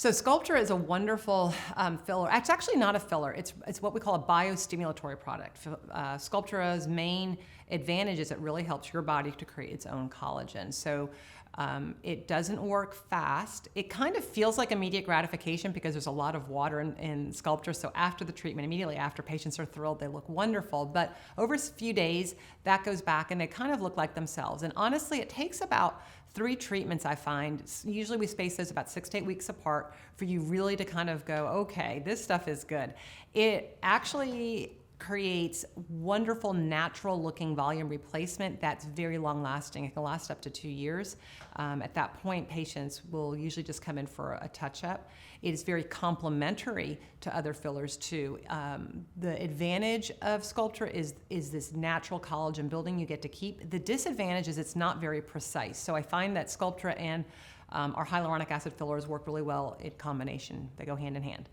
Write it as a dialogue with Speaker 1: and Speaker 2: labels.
Speaker 1: So Sculptra is a wonderful filler. It's actually not a filler. It's what we call a biostimulatory product. Sculptra's main advantage is it really helps your body to create its own collagen. So it doesn't work fast. It kind of feels like immediate gratification because there's a lot of water in Sculptra. So after the treatment, immediately after, patients are thrilled. They look wonderful. But over a few days, that goes back and they kind of look like themselves. And honestly, it takes about 3 treatments, I find. Usually we space those about 6 to 8 weeks apart for you really to kind of go, okay, this stuff is good. It actually creates wonderful natural looking volume replacement that's very long lasting. It can last up to 2 years. At that point, patients will usually just come in for a touch up. It is very complementary to other fillers too. The advantage of Sculptra is this natural collagen building you get to keep. The disadvantage is it's not very precise. So I find that Sculptra and our hyaluronic acid fillers work really well in combination. They go hand in hand.